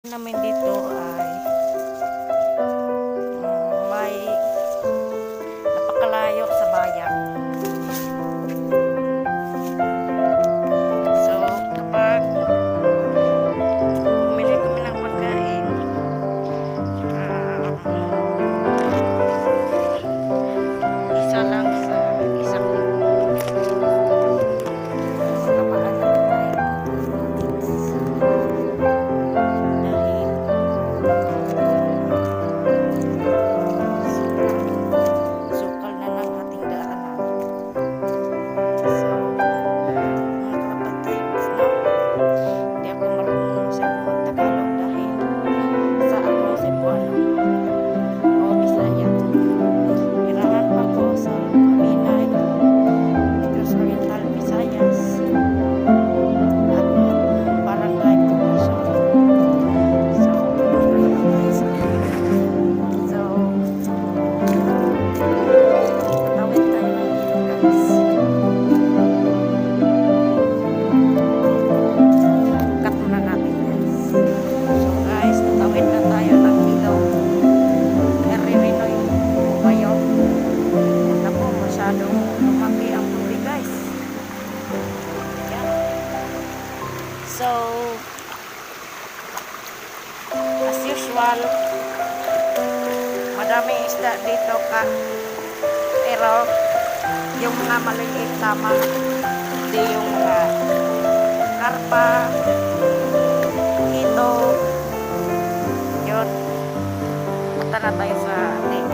Namin dito ay may napakalayo sa bayan. So, kapag bumili kami ng pagkain, isa lang sa isang linggo. Tamaan na tayo. Sukal na ng ating daanan. So, mga kapatid, no? Hindi ako marunong masyadong mag-Tagalog dahil sa ako Cebuano o Bisaya. Irahan pa ko sa Kabinay, Negros Oriental, Visayas, at Barangay Poblacion. So, tatawid tayo ng ilog, guys. Cut muna natin, guys. So guys, tatawid na tayo ng ilog. Naririno yung bayo. Na po, masyadong lumaki ang tubig, guys. Yan. So, as usual, madaming isda dito ka. Pero, yung mga maliliit lamang. Hindi yung mga karpa, ito, yun. Punta na tayo sa lake.